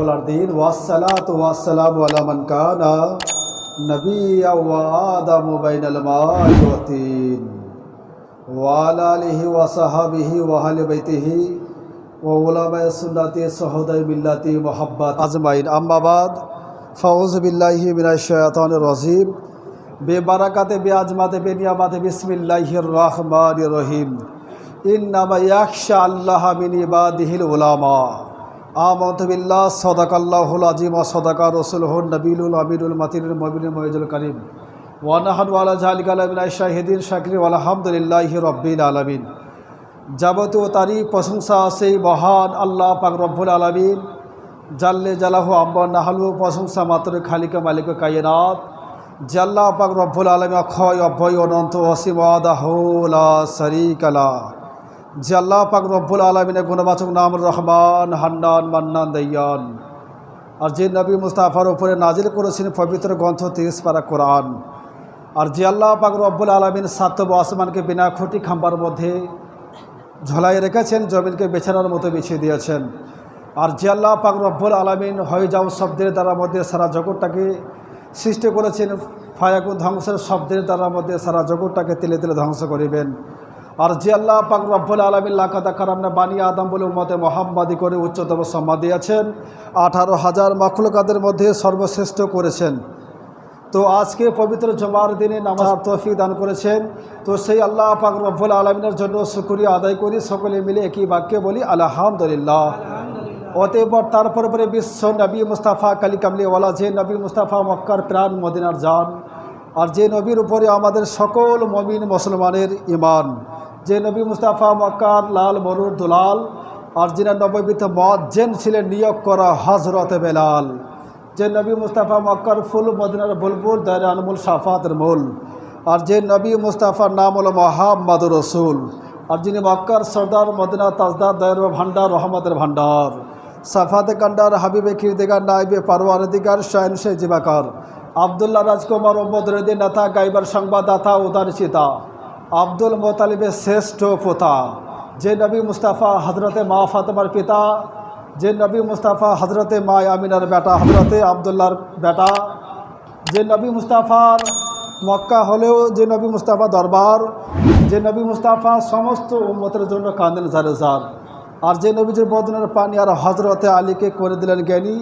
الدين والصلاة والسلام على من كان نبيا وآدم بين الماء والطين وعلى آله وصحبه وأهل بيته وعلماء سنة صحابة ملة محبة أجمعين أما بعد فأعوذ بالله من الشيطان الرجيم ببركة بعظمة بنعمة بسم الله الرحمن الرحيم إنما يخشى الله من عباده العلماء آمنت بالله صدق الله العظيم وصدق رسوله النبي الأمين المتين المؤمن المعز الكريم ونحن على ذلك من الشاهدين شاكرين والحمد لله رب العالمين। যাবতীয় তারিফ প্রশংসা আছে মহান আল্লাহ পাক রব্বুল আলামিন জাল্লে জালাহু আম্মা নাহালু প্রশংসা মাত্র খালিক মালিক কায়নাত যে আল্লাহ পাক রব্বুল আলামিন অক্ষয় অভয় অনন্ত অসীম ওয়াহদাহু লা শারীকা লা যে আল্লাহ পাক রব্বুল আলামিনের গুণবাচক নাম রহমান হান্নান মান্নান দয়ান আর যে নবী মুস্তাফার উপরে নাজিল করেছেন পবিত্র গ্রন্থ 30 পারা কোরআন আর যে আল্লাহ পাক রব্বুল আলামিন সাতব আসমানকে বিনা খুঁটি খাম্বার মধ্যে ঝোলাই রেখেছেন জমিনকে বেছানার মতো বিছিয়ে দিয়েছেন আর যে আল্লাহ পাক রব্বুল আলামিন হয়ে যাও শব্দের দ্বারা মধ্যে সারা জগৎটাকে সৃষ্টি করেছেন ফায়াকুন ধ্বংসের শব্দের দ্বারা মধ্যে সারা জগৎটাকে তেলে তেলে ধ্বংস করিবেন আর যে আল্লাহ পাক রব্বুল আলামিন লাকাদ কারামনা বানি আদম বলে উম্মতে মুহাম্মাদি করে উচ্চতম সম্মান দিয়েছেন 18,000 মাখলুকাতের মধ্যে সর্বশ্রেষ্ঠ করেছেন। তো আজকে পবিত্র জুমার দিনে নামাজ তৌফিক দান করেছেন, তো সেই আল্লাহ পাক রব্বুল আলামিনের জন্য শুকরিয়া আদায় করি, সকলে মিলে একই বাক্যে বলি আলহামদুলিল্লাহ। অতএব তারপর পরে বিশ্ব নবী মুস্তাফা কালি কামলিওয়ালা যে নবী মুস্তাফা মক্কার প্রাণ মদিনার জান আর যে নবীর উপরে আমাদের সকল মুমিন মুসলমানের ঈমান, যে নবী মুস্তাফা মক্কার লাল মরুর দুলাল আর যিনি নববীতে মুয়াজ্জিন ছিলেন নিয়োগ করা হযরত বেলাল, যে নবী মুস্তাফা মক্কার ফুল মদিনার বুলবুল দায়রা আনমুল শাফাতের মূল আর যে নবী মুস্তাফার নাম হলো মুহাম্মদুর রাসূল আর যিনি মক্কার সর্দার মদিনা তাজদার দায়রা ভান্ডার রহমতের ভান্ডার সাফাতে কান্ডার হাবিবে খিরদেগার নাইবে পারওয়ারদিগার শাহনশাহ জিবাকার আবদুল্লাহ রাজকুমার ওম্মদরদি নেতা গাইবার সংবাদদাতা উদারচিতা আব্দুল মোতালিবের শ্রেষ্ঠ পোতা, যে নবী মুস্তাফা হজরতে মা ফাতেমার পিতা, যে নবী মুস্তাফা হজরতে মা আমিনার বেটা হজরতে আবদুল্লাহর বেটা, যে নবী মুস্তাফার মক্কা হলেও যে নবী মুস্তাফা দরবার, যে নবী মুস্তাফা সমস্ত উম্মতের জন্য কাঁদেন জারে জার আর যে নবীজির বদনের পানি আর হজরতে আলীকে করে দিলেন জ্ঞানী,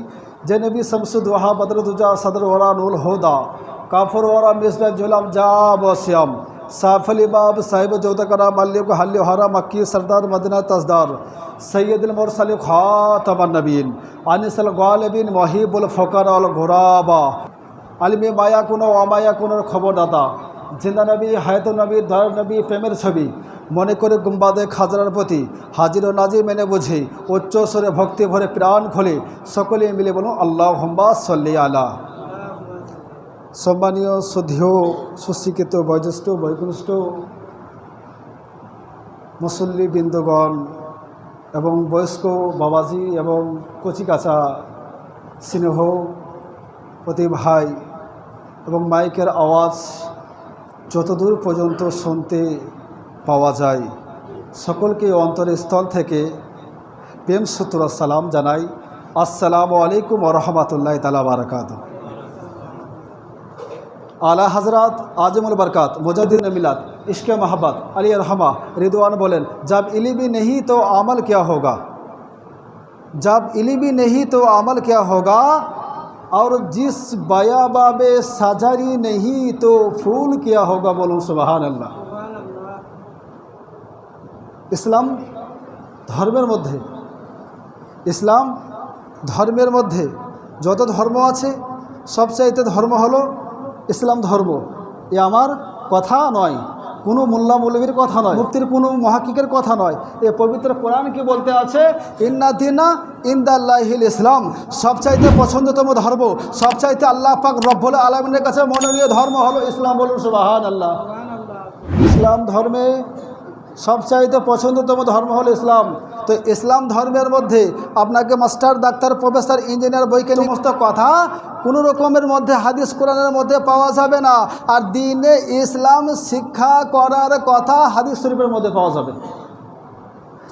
যে নবী শামসুদ ওয়াহা বদরুদ্দোজা সদর ওয়ারা নুল হুদা কাফর ওয়ারা মিসবাহ জুলাম জাব ওয়াসিয়াম সাফলি বাব সাহেব জৌদকরা মাল্লিক হাল্লি হরা মক্কি সরদার মদিনা তাজদার সৈয়দুল মুরসালিন খাতামান নবীন আনিসুল গালিবিন মহিবুল ফকর আল ঘুরাবা আলিমে মায়া কোনো অমায়া কোনোর খবরদাতা জিন্দা নবী হায়াত নবী দয়ার নবী প্রেমের ছবি মনে করে গুম্বাদে খাজরার প্রতি হাজির ও নাজির মেনে বুঝে উচ্চ স্বরে ভক্তি ভরে প্রাণ খোলে সকলে মিলে বলুন আল্লাহুম্মা সাল্লি আলা। সম্মানীয় শ্রদ্ধেয় সুশিক্ষিত বয়োজ্যেষ্ঠ বয়োকনিষ্ঠ মুসল্লি বৃন্দগণ এবং বয়স্ক বাবাজি এবং কচিকাচা স্নেহ প্রতি ভাই এবং মাইকের আওয়াজ যতদূর পর্যন্ত শুনতে পাওয়া যায় সকলকে অন্তরের স্থল থেকে প্রেম সূত্র সালাম জানাই। আসসালামু আলাইকুম ওয়া রাহমাতুল্লাহি তাআলা ওয়া বারাকাতুহু। आला हजरत आजमुल बरकत मुजद्दिद मिलाद इश्क़ मोहब्बत अली रहमा रिदवान बोलें, जब इल्म ही नहीं तो अमल क्या होगा, जब इल्म ही नहीं तो अमल क्या होगा और जिस बयाबा में सजारी नहीं तो फूल क्या होगा। बोलूँ सुबहान अल्लाह। इस्लाम धर्मेर मध्य इस्लाम धर्मेर मध्य যত ধর্ম আছে সবচাইতে ধর্ম হলো ইসলাম ধর্ম। এ আমার কথা নয়, কোনো মোল্লা মৌলবীর কথা নয়, মুফতির কোনো মুহাক্কিকের কথা নয়, এ পবিত্র কোরআন কি বলতে আছে, ইন্না দীনা ইনদাল্লাহিল ইসলাম, সবচাইতে পছন্দতম ধর্ম, সবচাইতে আল্লাহ পাক রব্বুল আলামিনের কাছে মনোনীয় ধর্ম হলো ইসলাম। বলুন সুবহানাল্লাহ। ইসলাম ধর্মে সবচাইতে পছন্দতম ধর্ম হলো ইসলাম। তো ইসলাম ধর্মের মধ্যে আপনাকে মাস্টার ডাক্তার প্রফেসর ইঞ্জিনিয়ার বৈজ্ঞানিক সমস্ত কথা কোনো রকমের মধ্যে হাদিস কোরআনের মধ্যে পাওয়া যাবে না, আর দ্বীনে ইসলাম শিক্ষা করার কথা হাদিস শরীফের মধ্যে পাওয়া যাবে।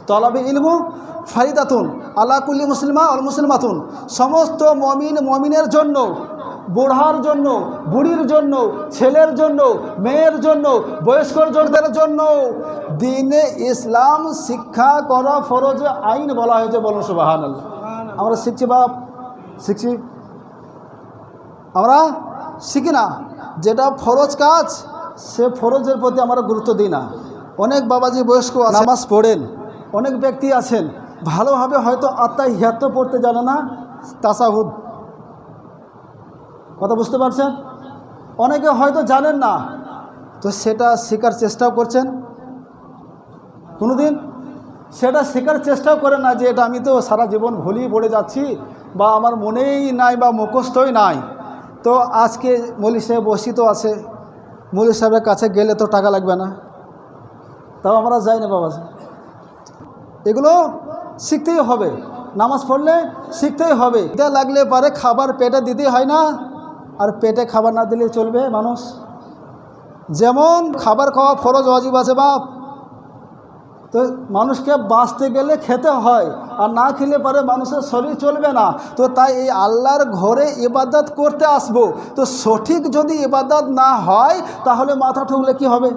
তলাবে ইলমু ফারিদাতুন আলা কুল্লি মুসলিমা ওয়াল মুসলিমাতুন, সমস্ত মমিন মমিনের জন্য, বুড়ার জন্য, বুড়ির জন্য, ছেলের জন্য, মেয়ের জন্য, বয়স্কদের জন্য দ্বীনে ইসলাম শিক্ষা করা ফরজ আইন বলা হয়েছে। বলুন সুবহানাল্লাহ। আমরা শিখছি বাপ, শিখছি? আমরা শিখি না। যেটা ফরজ কাজ সে ফরজের প্রতি আমরা গুরুত্ব দিই না। অনেক বাবাজি বয়স্ক নামাজ পড়েন, অনেক ব্যক্তি আছেন ভালোভাবে হয়তো আত্তাহিয়াত পড়তে জানে না, তাসাহুদ, কথা বুঝতে পারছেন? অনেকে হয়তো জানেন না, তো সেটা শেখার চেষ্টাও করছেন। কোনোদিন সেটা শেখার চেষ্টাও করেন না যে এটা আমি তো সারা জীবন ভুলিয়ে পড়ে যাচ্ছি, বা আমার মনেই নাই, বা মুখস্থই নাই। তো আজকে মৌলী সাহেব বসিত আছে, মৌলী সাহেবের কাছে গেলে তো টাকা লাগবে না, তাও আমরা যাই না বাবা। এগুলো শিখতেই হবে, নামাজ পড়লে শিখতেই হবে। এটা লাগলে পারে খাবার পেটে দিতেই হয় না, আর পেটে খাবার না দিলে চলবে মানুষ? যেমন খাবার খাওয়া ফরজ ওয়াজিব আছে বাপ, তো মানুষকে বাঁচতে গেলে খেতে হয়, আর না খেলে পারে মানুষের শরীর চলবে না। তো তাই এই আল্লাহর ঘরে ইবাদত করতে আসবো, তো সঠিক যদি ইবাদত না হয় তাহলে মাথা ঠুকলে কি হবে?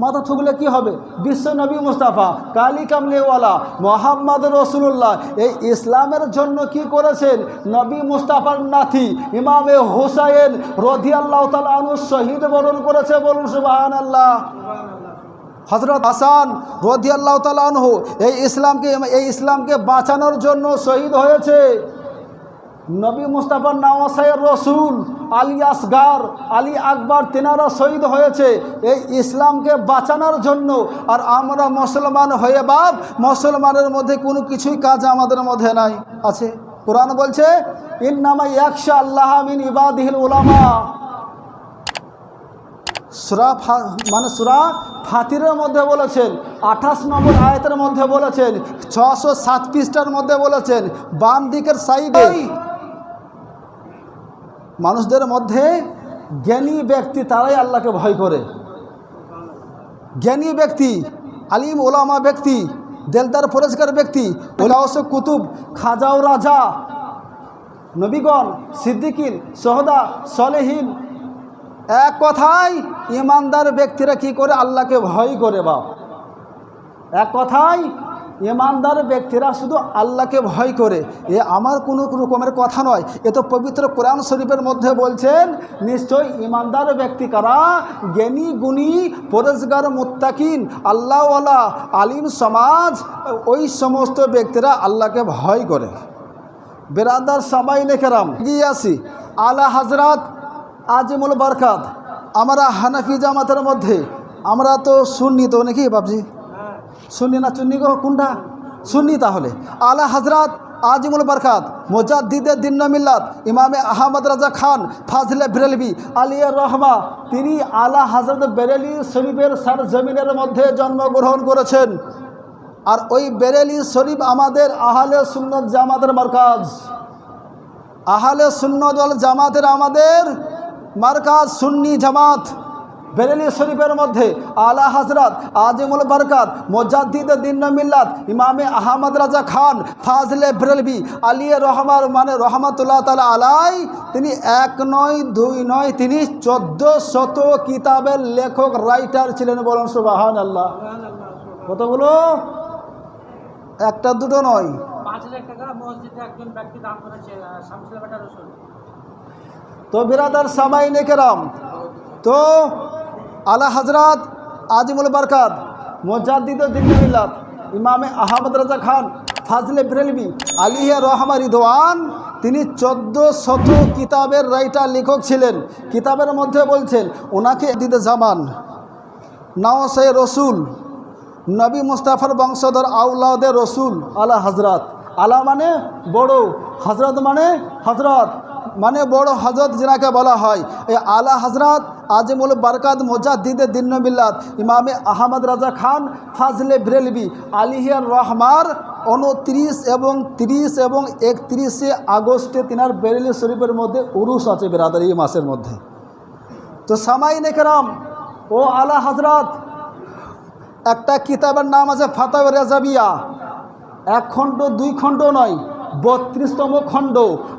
মাথা ঠুকলে কি হবে? বিশ্ব নবী মুস্তাফা কালি কামলিওয়ালা মোহাম্মদ রসুল্লাহ এই ইসলামের জন্য কি করেছেন? নবী মুস্তাফার নাতি ইমামে হুসাইন রাদিয়াল্লাহু তাআলা আনহু শহীদ বরণ করেছে। বলুন সুবহানাল্লাহ। হযরত হাসান রাদিয়াল্লাহু তাআলা আনহু এই ইসলামকে বাঁচানোর জন্য শহীদ হয়েছে। নবী মুস্তাফার নওয়াসায়ের রসুল আলী আসগার, আলী আকবর তেনারা শহীদ হয়েছে এই ইসলামকে বাঁচানোর জন্য। আর আমরা মুসলমান হয়ে বাপ, মুসলমানের মধ্যে কোনো কিছুই কাজ আমাদের মধ্যে নাই আছে। কোরআন বলছে ইন্নামা ইয়াখশা আল্লাহ মিন ইবাদিহিল উলামা। সূরা ফাতিরের মধ্যে বলেছেন, 28 নম্বর আয়াতের মধ্যে বলেছেন, 607 পৃষ্ঠার মধ্যে বলেছেন, বাম দিকের সাইডে মানুষদের মধ্যে জ্ঞানী ব্যক্তি তারাই আল্লাহকে ভয় করে। জ্ঞানী ব্যক্তি, আলিম ওলামা ব্যক্তি, দেলদার ফরেজগার ব্যক্তি, ওলাওসে কুতুব, খাজাও রাজা, নবীগণ, সিদ্দিকিন, সোহদা, সলেহীন, এক কথায় ইমানদার ব্যক্তিরা কি করে? আল্লাহকে ভয় করে বাপ। এক কথায় ইমানদার ব্যক্তিরা শুধু আল্লাহকে ভয় করে। এ আমার কোনো রকমের কথা নয়, এ তো পবিত্র কোরআন শরীফের মধ্যে বলছেন নিশ্চয় ইমানদার ব্যক্তি কারা? জ্ঞানী গুণী পরেজগার মুত্তাকিন আল্লাহওয়ালা আলিম সমাজ, ওই সমস্ত ব্যক্তিরা আল্লাহকে ভয় করে। বেরাদার সামাইনে কেরাম গিয়ে আসি, আলা হযরত আজিমুল বরকাত, আমরা হানাফি জামাতের মধ্যে আমরা তো সুন্নি, তো নাকি বাবজি? সুন্নি না চুন্নি গো? কোনটা? সুন্নি। তাহলে আলা হযরত আজিমুল বরকাত মুজাদ্দিদে দ্বীন মিল্লাত ইমামে আহমদ রাজা খান ফাজলে বেরেলভি আলিয়া রহমা, তিনি আলা হযরত বেরেলি শরীফের সরজমিনের মধ্যে জন্মগ্রহণ করেছেন। আর ওই বেরেলি শরীফ আমাদের আহলে সুন্নত জামাতের মারকাজ। আহলে সুন্নত ওয়াল জামাতের আমাদের মারকাজ সুন্নি জামাত। বেরেলি শরীফের মধ্যে আলা হযরত আজিমুল বরকাত মুজাদ্দিদে দ্বীন মিল্লাত ইমামে আহমদ রাজা খান ফাজলে বেরেলভি আলিয়া রহমার মানে রহমাতুল্লাহ তাআলা আলাই, তিনি 1 নয় 2 নয়, তিনি 1400 কিতাবের লেখক, রাইটার ছিলেন। বলুন সুবহানাল্লাহ। কতগুলো? একটা দুটো নয়, 5000 টাকা মসজিদে একজন ব্যক্তি দান করেছে শামসুল বাটা রসুল। তো বিরাদার সামাইনে কেরাম, তো আলা হযরত আজিমুল বরকাত মুজাদ্দিদে দ্বীন মিল্লাত ইমামে আহমদ রাজা খান ফাজলে বেরেলভি আলিয়া রহমা রিদওয়ান, তিনি 1400 কিতাবের রাইটার লেখক ছিলেন। কিতাবের মধ্যে বলছেন ওনাকে দিতে জামান নওয়াসায়ে রসুল, নবী মুস্তাফার বংশধর আউলাদে রসুল আলা হযরত। আলা মানে বড়, হযরত মানে হযরত, মানে বড় হযরত যেনাকে বলা হয়। এই আলা হযরত আজিমুল বরকাত মুজাদ্দিদে দ্বীন মিল্লাত ইমামে আহমদ রাজা খান ফাজলে বেরেলভি আলিহিয়া রহমার 29 এবং 30 এবং 31 আগস্টে তিনার বেরেলি শরীফের মধ্যে উরুস আছে বেরাদার, এই মাসের মধ্যে। তো সামাইনে কেরাম, ও আলা হযরত একটা কিতাবের নাম আছে ফাতাওয়া রাজাবিয়া, এক খণ্ড দুই খণ্ড নয়, 32তম খণ্ড।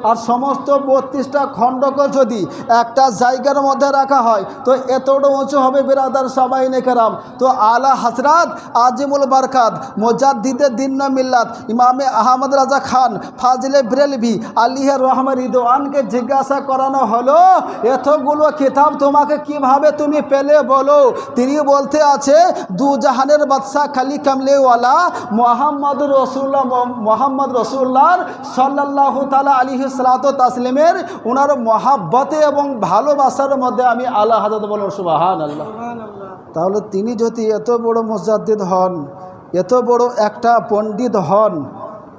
আর সমস্ত 32টা খণ্ডকে যদি একটা জায়গার মধ্যে রাখা হয় তো এতটা উঁচু হবে বিরাদার সামাইনে কেরাম। তো আলা হযরত আজিমুল বারকাত মুজাদ্দিদে দ্বীন মিল্লাত ইমামে আহমদ রাজা খান ফাজিলে ব্রেলভি আলিহে রহমান রিদওয়ানকে জিজ্ঞাসা করানো হলো, এতগুলো কিতাব তোমাকে কিভাবে তুমি পেলে বলো? তিনি বলতে আছে, দু জাহানের বাদশাহ খালি কামলেওয়ালা মোহাম্মদ রসুল্লাহর সাল্লাল্লাহু তাআলা আলাইহি সাল্লাতু তাসলিমের ওনার মহাব্বতে এবং ভালোবাসার মধ্যে আমি আলা হযরত বলুন সুবহানাল্লাহ। তাহলে তিনি যদি এত বড় মুজাদ্দিদ হন, এত বড় একটা পণ্ডিত হন,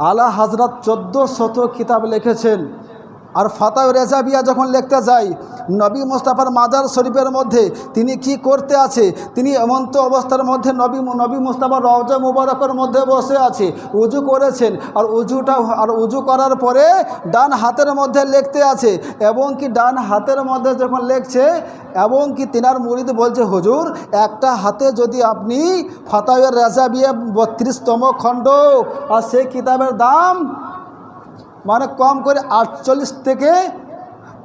আলা হযরত 1400 কিতাব লিখেছেন। আর ফাতাওয়া রেজাবিয়া যখন লিখতে যায় নবী মুস্তাফার মাজার শরীফের মধ্যে তিনি কি করতে আছে, তিনি এমন্ত অবস্থার মধ্যে নবী মুস্তাফার রওজা মুবারকের মধ্যে বসে আছে, উজু করেছেন। আর উজু করার পরে ডান হাতের মধ্যে লিখতে আছে, এবং কি ডান হাতের মধ্যে যখন লিখছে এবং কি তিনার মুরিদ বলছে, হুজুর একটা হাতে যদি আপনি ফাতাওয়া রেজাবিয়া 32তম খণ্ড, আর সেই কিতাবের দাম মানে কম করে 48 থেকে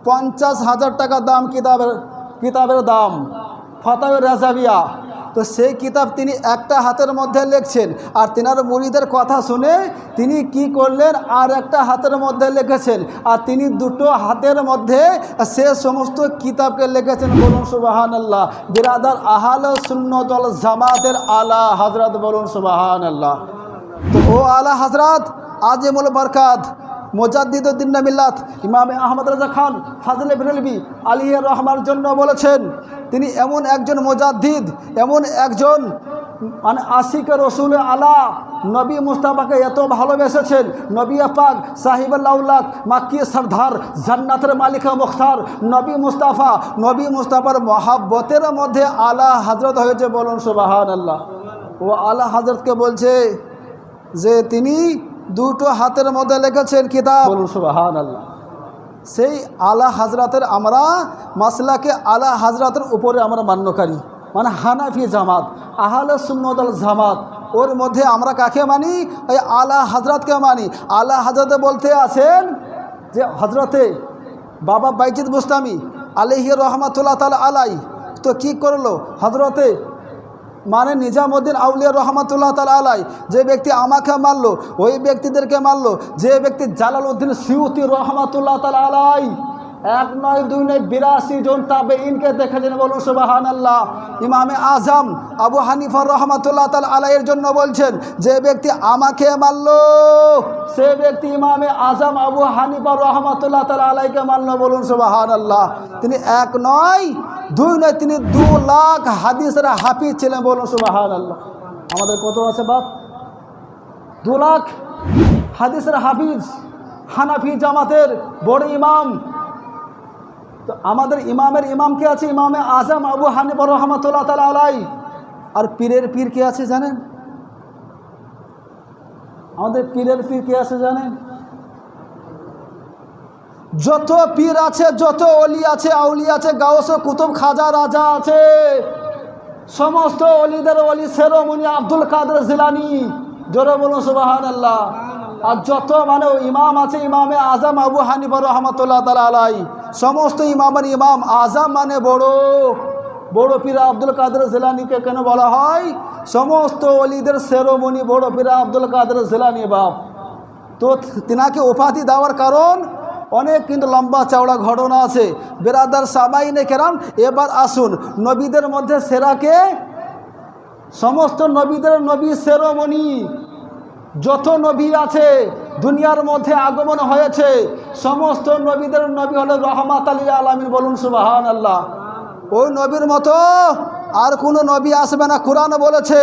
50,000 টাকা দাম কিতাবের দাম ফাতাওয়া রেজাবিয়া। তো সেই কিতাব তিনি একটা হাতের মধ্যে লিখছেন, আর তিনার মুরিদের কথা শুনে তিনি কি করলেন, আর একটা হাতের মধ্যে লিখেছেন, আর তিনি দুটো হাতের মধ্যে সে সমস্ত কিতাবকে লিখেছেন। বলুন সুবহানাল্লাহ। বিরাদার আহলে সুন্নাত ওয়াল জামাতের আলা হযরত বলুন সুবহানাল্লাহ। তো ও আলা হযরত আজিমুল বারকাত মুজাদ্দিদুদ্দিন মিল্লাত ইমামে আহমদ রাজা খান ফাজিলে ব্রেলভি আলিহে রহমার জন্য বলেছেন, তিনি এমন একজন মুজাদ্দিদ, এমন একজন মানে আশিকে রসুল আলা, নবী মুস্তাফাকে এত ভালোবেসেছেন। নবী পাক সাহিবুল্লাহ মাক্কি সরদার জান্নাতের মালিকা মুখতার নবী মুস্তাফার মহাব্বতের মধ্যে আলা হযরত হয়েছে। বলুন সুবহানাল্লাহ। ও আলা হযরতকে বলছে যে তিনি দুটো হাতের মধ্যে লিখেছেন কিতাব। বলুন সুবহানাল্লাহ। সেই আলা হযরতের আমরা মাসলাকে আলা হযরতের উপরে আমরা মান্যকারী, মানে হানাফি জামাত আহলে সুন্নাত ওয়াল জামাত, ওর মধ্যে আমরা কাকে মানি? এই আলা হযরতকে মানি। আলা হযরতে বলতে আছেন যে হযরতে বাবা বাইজিদ বুস্তামি আলাইহি রহমাতুল্লাহ তাআলা আলাই তো কি করলো হযরতে মানে নিজামুদ্দিন আউলিয়া রহমাতুল্লাহ তাআলা আলাই, যে ব্যক্তি আমাকে মারলো ওই ব্যক্তিদেরকে মারলো, যে ব্যক্তি জালালউদ্দিন সিউতি রহমাতুল্লাহ তাআলা আলাই, 1 নয় 2 নয় 82 জন তাবেঈনকে দেখেছেন। বলুন সুবহানাল্লাহ। ইমামে আজম আবু হানিফা রহমাতুল্লাহ তাআলা আলাইয়ের জন্য বলছেন, যে ব্যক্তি আমাকে মারলো সে ব্যক্তি ইমামে আজম আবু হানিফা রহমাতুল্লাহ তাআলা আলাইকে মারলো। বলুন সুবহানাল্লাহ। তিনি 1 নয় 2 নয়, তিনি 2 লাখ হাদিসের হাফিজ ছিলেন। বলুন সুবহানাল্লাহ। আমাদের কত আছে বাপ? 2 লাখ হাদিসের হাফিজ, হানাফি জামাতের বড় ইমাম। তো আমাদের ইমামের ইমাম কে আছে? ইমামে আজম আবু হানিফা রহমাতুল্লাহ তাআলা আলাই। আর পীরের পীর কে আছে জানেন? আমাদের পীরের পীর কে আছে জানেন? যত পীর আছে, যত অলি আছে, আউলিয়া আছে, গাউস কুতুব খাজা রাজা আছে, সমস্ত অলিদের অলি শেরোমণি আব্দুল কাদের জিলানী। জোরে বলুন সুবহানাল্লাহ। আর যত মানে ইমাম আছে, ইমামে আজম আবু হানিফা রহমাতুল্লাহ তাআলা আলাই, সমস্ত ইমামের ইমাম আজম মানে বড় পীর আব্দুল কাদের জিলানীকে কেন বলা হয়? সমস্ত অলিদের শেরোমণি বড় পীর আব্দুল কাদের জিলানী বাপ। তো তিনাকে উপাধি দেওয়ার কারণ অনেক কিন্তু লম্বা চওড়া ঘটনা আছে। বেরাদার সামাইনে কেরাম, এবার আসুন নবীদের মধ্যে সেরাকে, সমস্ত নবীদের নবী শেরোমণি, যত নবী আছে দুনিয়ার মধ্যে আগমন হয়েছে সমস্ত নবীদের নবী হলো রহমাত লিল আলামিন। বলুন সুবহানাল্লাহ। ওই নবীর মতো আর কোনো নবী আসবে না। কোরআন বলেছে,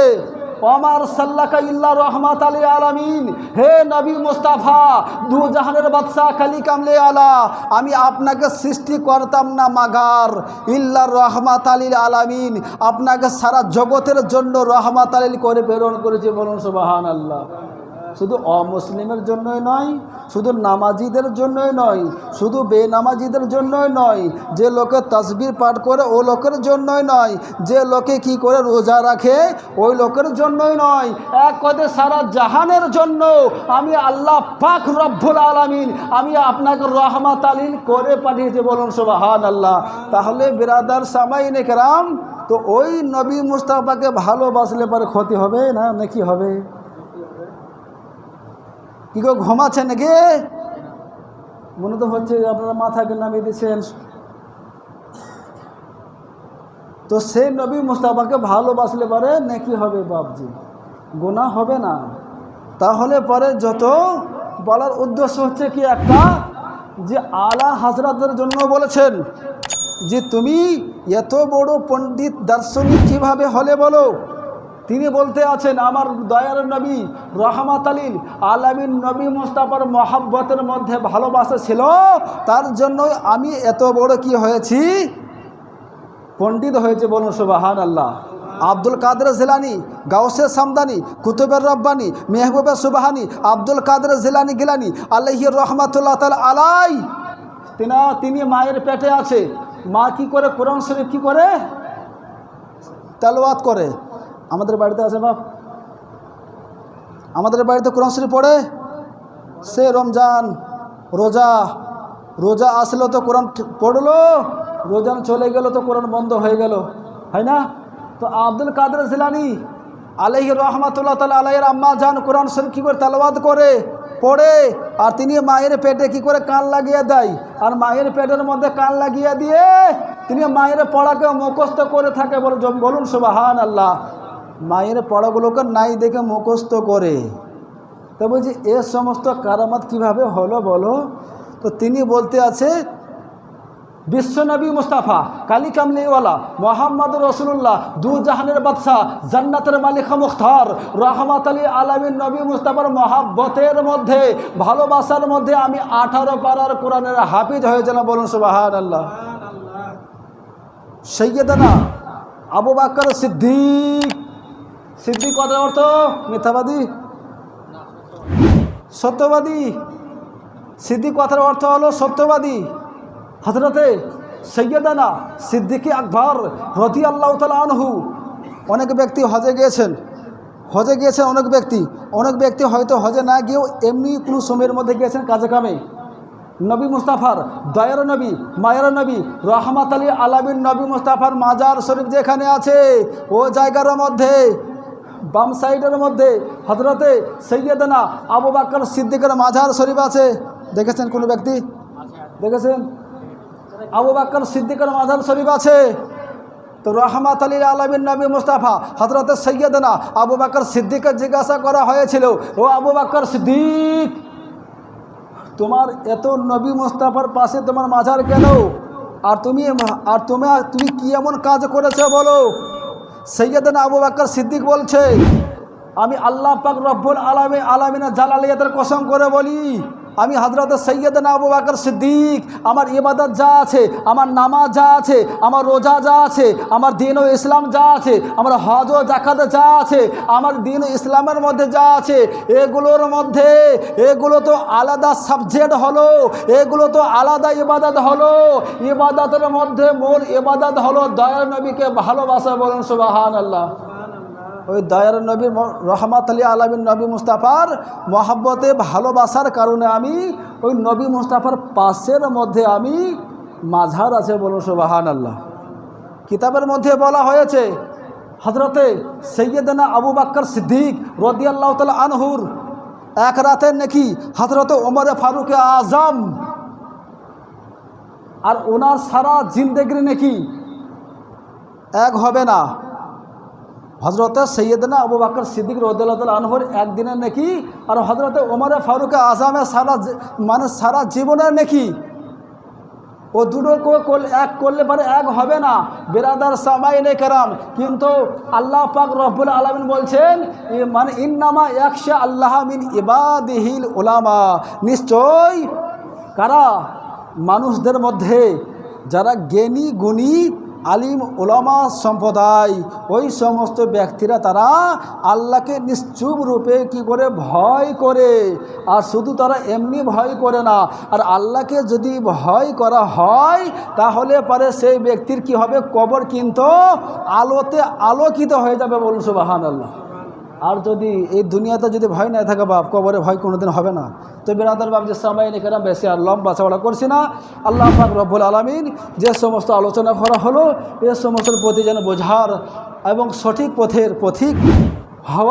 ওমার সাল্লাকা ইল্লা রহমাত লিল আলামিন, হে নবী মুস্তাফা দু জাহানের বাদশা খালি কামলে আলা, আমি আপনাকে সৃষ্টি করতাম না মাগার ইল্লা রহমাত লিল আলামিন, আপনাকে সারা জগতের জন্য রহমাত লিল করে প্রেরণ করেছি। বলুন সুবহানাল্লাহ। শুধু অমুসলিমের জন্যই নয়, শুধু নামাজিদের জন্যই নয়, শুধু বেনামাজিদের জন্যই নয়, যে লোকে তাসবিহ পাঠ করে ও লোকের জন্যই নয়, যে লোকে কি করে রোজা রাখে ওই লোকের জন্যই নয়, এক কথায় সারা জাহানের জন্য আমি আল্লাহ পাক রব্বুল আলামিন আমি আপনাকে রহমাত আলিল করে পাঠিয়েছি। বলুন সুবহানাল্লাহ। তাহলে বিরাদার সামাইনে কেরাম, তো ওই নবী মুস্তাফাকে ভালোবাসলে পরে ক্ষতি হবে না নাকি হবে? কি গো ঘুমাচ্ছে নাকি? মনে তো হচ্ছে আপনারা মাথাকে নামিয়ে দিচ্ছেন। তো সেই নবী মুস্তাফাকে ভালোবাসলে পরে নাকি হবে বাপজি, গুনাহ হবে না। তাহলে পরে যত বলার উদ্দেশ্য হচ্ছে কি একটা, যে আলা হাজরাতের জন্য বলেছেন যে তুমি এত বড় পণ্ডিত দার্শনিক কিভাবে হলে বলো। তিনি বলতে আছেন আমার দয়ার নবী রহমাত আলিল আলামিন নবী মুস্তাফার মহাব্বতের মধ্যে ভালোবাসা ছিল, তার জন্যই আমি এত বড় কি হয়েছি, পণ্ডিত হয়েছে। বলুন সুবহানাল্লাহ। আব্দুল কাদের জিলানি, গাউসে সামদানি, কুতুবের রব্বানি, মেহবুবে সুবহানি, আব্দুল কাদের জিলানি গিলানি আলাইহি রহমাতুল্লাহ তাআলা আলাই, তিনি মায়ের পেটে আছে। মা কি করে কোরআন শরীফ কি করে তেলাওয়াত করে। আমাদের বাড়িতে আছে বাপ, আমাদের বাড়িতে কোরআন শরীফ পড়ে। সে রমজান রোজা আসলো তো কোরআন পড়লো, রোজান চলে গেল তো কোরআন বন্ধ হয়ে গেল, হয় না? তো আব্দুল কাদের জিলানি আলাইহি রহমাতুল্লাহ তাআলা আলাইহির আম্মা জান কোরআন শরীফ কী করে তেলাওয়াত করে পড়ে, আর তিনি মায়ের পেটে কি করে কান লাগিয়ে দেয়, আর মায়ের পেটের মধ্যে কান লাগিয়ে দিয়ে তিনি মায়ের পড়াকে মুখস্থ করে থাকে। বলুন সুবহানাল্লাহ। মায়ের পড়াগুলোকে নাই দেখে মুখস্থ করে। তো বলছি এ সমস্ত কারামত কিভাবে হলো বলো। তো তিনি বলতে আছে বিশ্বনবী মুস্তাফা কালি কামলিওয়ালা মোহাম্মদ রসুল্লাহ দু জাহানের বাদশাহ জান্নাতের মালিক মুখতার রহমাত আলী আলামিন নবী মুস্তাফার মহাব্বতের মধ্যে ভালোবাসার মধ্যে আমি 18 পারার কোরআনের হাফিজ হয়েছিলাম। বলুন সুবহানাল্লাহ। সৈয়দনা আবু বকর সিদ্দিক, সিদ্দিক কথার অর্থ মিথ্যাবাদী, সত্যবাদী। সিদ্দিক কথার অর্থ হলো সত্যবাদী। হযরতে সৈয়দনা সিদ্দিক আকবর রাদিয়াল্লাহু তাআলা আনহু, অনেক ব্যক্তি হজে গিয়েছেন অনেক ব্যক্তি হয়তো হজে না গিয়েও এমনি কোনো সময়ের মধ্যে গিয়েছেন কাজে কামে। নবী মুস্তাফার দয়ার নবী মায়ের নবী রহমাত আলী আলামিন নবী মুস্তাফার মাজার শরীফ যেখানে আছে ও জায়গার মধ্যে বাম সাইডের মধ্যে হযরতে সৈয়দনা আবু বকর সিদ্দিকের মাজার শরীফ আছে। দেখেছেন কোনো ব্যক্তি? দেখেছেন? আবু বকর সিদ্দিকের মাজার শরীফ আছে। তো রহমাত আলী আলামিন নবী মুস্তাফা হযরতে সৈয়দনা আবু বকর সিদ্দিককে জিজ্ঞাসা করা হয়েছিল, ও আবু বকর সিদ্দিক, তোমার এত নবী মুস্তাফার পাশে তোমার মাজার কেন, আর তুমি কি এমন কাজ করেছো বলো। সৈয়দনা আবু বকর সিদ্দিক বলছে, আমি আল্লাহ পাক রব্বুল আলামিনের জালালিয়াতের কসম করে বলি, আমি হযরত সৈয়দনা আবু বকর সিদ্দিক আমার ইবাদত যা আছে, আমার নামাজ যা আছে, আমার রোজা যা আছে, আমার দ্বীন ও ইসলাম যা আছে, আমার হজ ও যাকাত যা আছে, আমার দ্বীন ও ইসলামের মধ্যে যা আছে, এগুলোর মধ্যে এগুলো তো আলাদা সাবজেক্ট হলো, এগুলো তো আলাদা ইবাদত হলো। ইবাদতের মধ্যে মূল ইবাদত হলো দয়ার নবীকে ভালোবাসা। বলুন সুবহানাল্লাহ। ওই দয়ার নবী রহমাত আলী আলামিন নবী মুস্তাফার মহাব্বতে ভালোবাসার কারণে আমি ওই নবী মুস্তাফার পাশের মধ্যে আমি মাঝার আছে। বলুন সুবহানাল্লাহ। কিতাবের মধ্যে বলা হয়েছে হযরতে সৈয়দনা আবু বকর সিদ্দিক রাদিয়াল্লাহু তাআলা আনহুর এক রাতের নেকি হযরতে ওমর ফারুক আজম আর ওনার সারা জিন্দেগির নেকি এক হবে না। হযরতে সৈয়দনা আবু বকর সিদ্দিক রাদিয়াল্লাহু তাআলা আনহুর একদিনের নেকি আর হযরতে ওমর ফারুক আজমের সারা জীবনের নেকি, ও দুটো এক করলে পরে এক হবে না বিরাদার সামাইনে কেরাম। কিন্তু আল্লাহ পাক রব্বুল আলামিন বলছেন মানে ইন্নামা ইয়াখশা আল্লাহ মিন ইবাদিহিল উলামা, নিশ্চয় কারা মানুষদের মধ্যে যারা জ্ঞানী গুণী আলিম ওলামা সম্প্রদায়, ওই সমস্ত ব্যক্তিরা তারা আল্লাহকে নিশ্চুপ রূপে কি করে ভয় করে। আর শুধু তারা এমনি ভয় করে না, আর আল্লাহকে যদি ভয় করা হয় তাহলে পরে সেই ব্যক্তির কি হবে, কবর কিন্তু আলোতে আলোকিত হয়ে যাবে। বলুন সুবহানাল্লাহ। আর যদি এই দুনিয়াতে যদি ভয় না থাকে বাপ, কবরে ভয় কোনোদিন হবে না। তো বিরাদার বাপ যে সময় নিকেরা বেশি আর লম্বা চওড়া করছি না। আল্লাহ পাক রব্বুল আলামিন যে সমস্ত আলোচনা করা হলো এ সমস্ত প্রতি যেন বোঝার এবং সঠিক পথের পথিক হওয়া